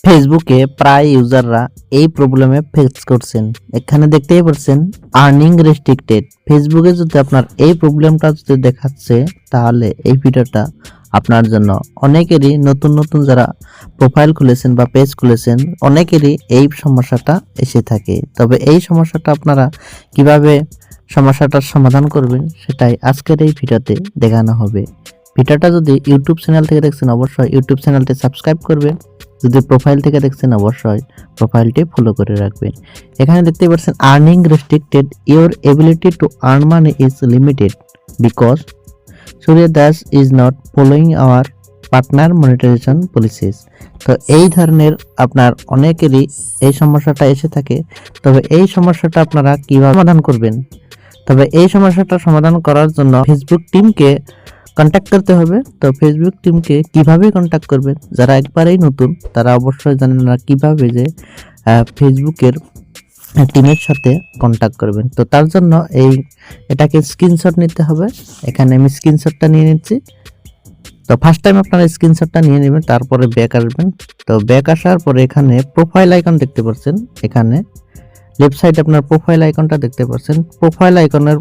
ফেসবুকে প্রায় ইউজাররা এই প্রবলেমে ফেস করছেন। এখানে দেখতেই পাচ্ছেন আর্নিং রেস্ট্রিক্টেড। ফেসবুকে যদি আপনার এই প্রবলেমটা যদি দেখাচ্ছে, তাহলে এই ভিডিওটা আপনার জন্য। অনেকেরই নতুন নতুন যারা প্রোফাইল খুলেছেন বা পেজ খুলেছেন, অনেকেরই এই সমস্যাটা এসে থাকে। তবে এই সমস্যাটা আপনারা কিভাবে সমস্যাটার সমাধান করবেন, সেটাই আজকের এই ভিডিওতে দেখানো হবে। ভিডিওটা যদি ইউটিউব চ্যানেল থেকে দেখছেন, অবশ্যই ইউটিউব চ্যানেলটি সাবস্ক্রাইব করবেন। যদি প্রোফাইল থেকে দেখছেন, অবশ্যই প্রোফাইলটি ফলো করে রাখবেন। এখানে দেখতে পাচ্ছেন earning restricted, your ability to earn money is limited because Surya Das is not following our partner monetization policies. তো এই ধরনের আপনার অনেকেরই এই সমস্যাটা এসে থাকে। তবে এই সমস্যাটা আপনারা কিভাবে সমাধান করবেন? তবে এই সমস্যাটা সমাধান করার জন্য ফেসবুক টিমকে কন্ট্যাক্ট করতে হবে। তো ফেসবুক টিমকে কিভাবে কন্ট্যাক্ট করবেন? যারা একবারেই নতুন, তারা অবশ্যই জানেন না কিভাবে যে ফেসবুকের টিমের সাথে কন্ট্যাক্ট করবেন। তো তার জন্য এটাকে স্ক্রিনশট নিতে হবে। এখানে আমি স্ক্রিনশটটা নিয়ে নিচ্ছি। তো ফার্স্ট টাইম আপনারা স্ক্রিনশটটা নিয়ে নেবেন, তারপরে ব্যাক আসবেন। তো ব্যাক আসার পরে এখানে প্রোফাইল আইকন দেখতে পাচ্ছেন। এখানে লেফট সাইড আপনার প্রোফাইল আইকনটা দেখতে পাচ্ছেন। প্রোফাইল আইকনের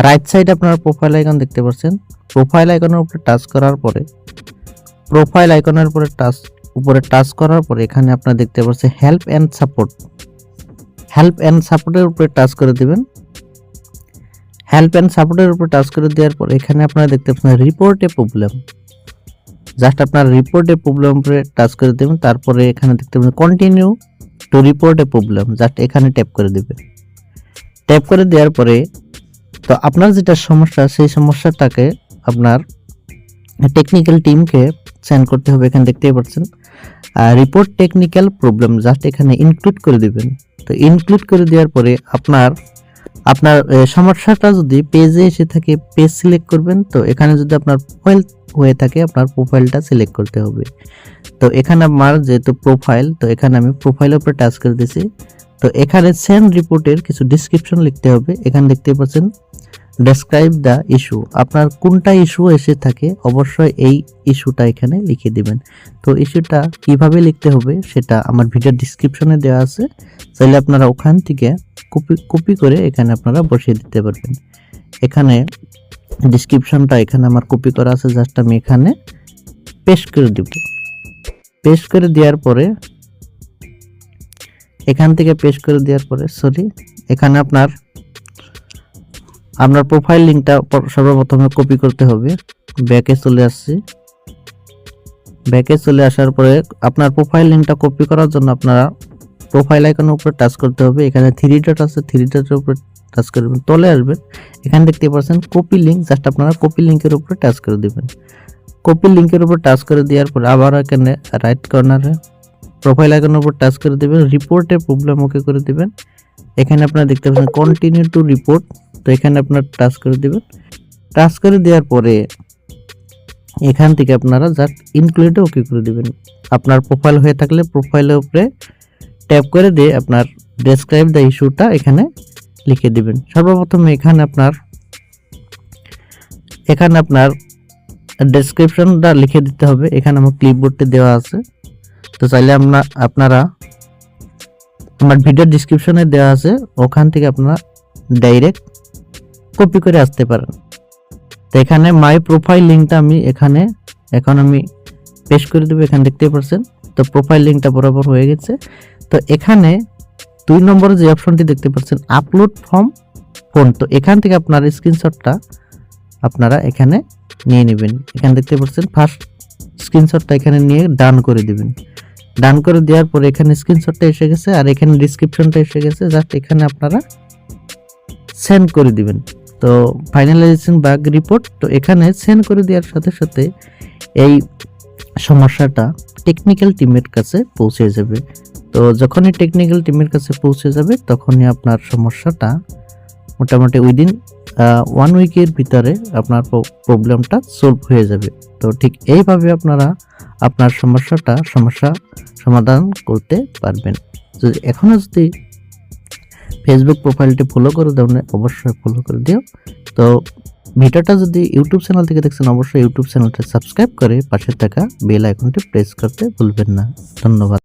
রাইট সাইড আপনার প্রোফাইল আইকন দেখতে পাচ্ছেন। প্রোফাইল আইকনের উপরে টাচ করার পরে উপরে টাচ করার পরে এখানে আপনারা দেখতে পাচ্ছেন হেল্প এন্ড সাপোর্টের উপরে টাচ করে দিবেন। হেল্প এন্ড সাপোর্টের উপরে টাচ করে দেওয়ার পর এখানে আপনারা দেখতে পাচ্ছেন রিপোর্ট এ প্রবলেম। জাস্ট আপনার রিপোর্ট এ প্রবলেম উপরে টাচ করে দেবেন। তারপরে এখানে দেখতে পাচ্ছেন continue to report A problem, just এখানে ট্যাপ করে দিবেন। ট্যাপ করে দেওয়ার পরে তো আপনার যেটা সমস্যা, সেই সমস্যাটাকে আপনার টেকনিক্যাল টিমকে সেন্ড করতে হবে। এখানে দেখতেই পাচ্ছেন রিপোর্ট টেকনিক্যাল প্রবলেম, জাস্ট এখানে ইনক্লুড করে দিবেন। তো ইনক্লুড করে দেওয়ার পরে আপনার সমস্যাটা যদি পেজে এসে থাকে, পেজ সিলেক্ট করবেন। তো এখানে যদি আপনার প্রোফাইল হয়ে থাকে, আপনার প্রোফাইলটা সিলেক্ট করতে হবে। তো এখানে আমার যেহেতু প্রোফাইল, তো এখানে আমি প্রোফাইলের উপরে টাচ করে দিয়েছি। তো এখানে সেন্ড রিপোর্টের কিছু ডিসক্রিপশন লিখতে হবে। এখানে দেখতে পাচ্ছেন ডেসক্রাইব দ্য ইস্যু। আপনার কোনটা ইস্যু এসে থাকে, অবশ্যই এই ইস্যুটা এখানে লিখে দিবেন। তো ইস্যুটা কিভাবে লিখতে হবে সেটা আমার ভিডিওর ডিসক্রিপশনে দেওয়া আছে, চাইলে আপনারা ওখান থেকে কপি করে এখানে আপনারা বসিয়ে দিতে পারবেন। এখানে ডিসক্রিপশনটা এখানে আমার কপি করা আছে, জাস্ট আমি এখানে পেস্ট করে দিব। পেস্ট করে দেওয়ার পরে এখান থেকে পেস্ট করে দেওয়ার পরে এখানে আপনার প্রোফাইল লিংকটা সর্বপ্রথমে কপি করতে হবে। ব্যাকে চলে আসছি। ব্যাকে চলে আসার পরে আপনার প্রোফাইল লিংকটা কপি করার জন্য আপনারা প্রোফাইল আইকনের উপরে টাচ করতে হবে। এখানে 3 ডট আছে, 3 ডটের উপরে টাচ করবেন, তলে আসবেন। এখানে দেখতে পাচ্ছেন কপি লিংক, জাস্ট আপনারা কপি লিংকের উপরে টাচ করে দিবেন। কপি লিংকের উপর টাচ করে দেওয়ার পর আবার এখানে রাইট কর্নারে প্রোফাইল আইকনের উপর টাচ করে দিবেন। রিপোর্টে প্রবলেম ওকে করে দিবেন। এখানে আপনারা দেখতে পাচ্ছেন কন্টিনিউ টু রিপোর্ট। তো এখানে আপনার টাচ করে দিবেন। টাচ করে দেওয়ার পরে এখান থেকে আপনারা জাস্ট ইনক্লুডে ওকে করে দিবেন। আপনার প্রোফাইল হয়ে থাকলে প্রোফাইলের উপরে ট্যাপ করে দিয়ে আপনার ডেসক্রাইব দ্য ইস্যুটা এখানে লিখে দিবেন। সর্বপ্রথম এখানে আপনার ডেসক্রিপশনটা লিখে দিতে হবে। এখানে আমার ক্লিপবোর্ডে দেওয়া আছে। তো চাইলে আপনারা আমার ভিডিওর ডিসক্রিপশনে দেওয়া আছে, ওখান থেকে আপনারা ডাইরেক্ট কপি করে আসতে পারেন। তো এখানে মাই প্রোফাইল লিংকটা এখন আমি পেস্ট করে দেবো। এখানে দেখতে পাচ্ছেন তো প্রোফাইল লিংকটা বরাবর হয়ে গেছে। তো এখানে 2 নম্বরে যে অপশনটি দেখতে পাচ্ছেন আপলোড ফ্রম ফোন, তো এখান থেকে আপনার স্ক্রিনশটটা আপনারা এখানে নিয়ে নেবেন। এখানে দেখতে পাচ্ছেন ফার্স্ট স্ক্রিনশটটা এখানে নিয়ে ডান করে দিবেন। ডান করে দেওয়ার পরে এখানে স্ক্রিনশটটা এসে গেছে আর এখানে ডিসক্রিপশনটা এসে গেছে, জাস্ট এখানে আপনারা সেন্ড করে দিবেন। তো ফাইনালাইজেশন বাগ রিপোর্ট, তো এখানে সেন্ড করে দেওয়ার সাথে সাথে এই সমস্যাটা টেকনিক্যাল টিমের কাছে পৌঁছে যাবে। তো যখনই টেকনিক্যাল টিমের কাছে পৌঁছে যাবে, তখনই আপনার সমস্যাটা মোটামুটি উইদিন 1 উইকের ভিতরে আপনার প্রবলেমটা সলভ হয়ে যাবে। তো ঠিক এইভাবে আপনারা আপনার সমস্যা সমাধান করতে পারবেন। এখনো যদি ফেসবুক প্রোফাইলটি ফলো করে দাও, অবশ্যই ফলো করে দিও। তো ভিডিওটা যদি ইউটিউব চ্যানেল থেকে দেখছেন অবশ্যই ইউটিউব চ্যানেলটা সাবস্ক্রাইব করে পাশে থাকা বেল আইকনটি প্রেস করতে ভুলবেন না। ধন্যবাদ।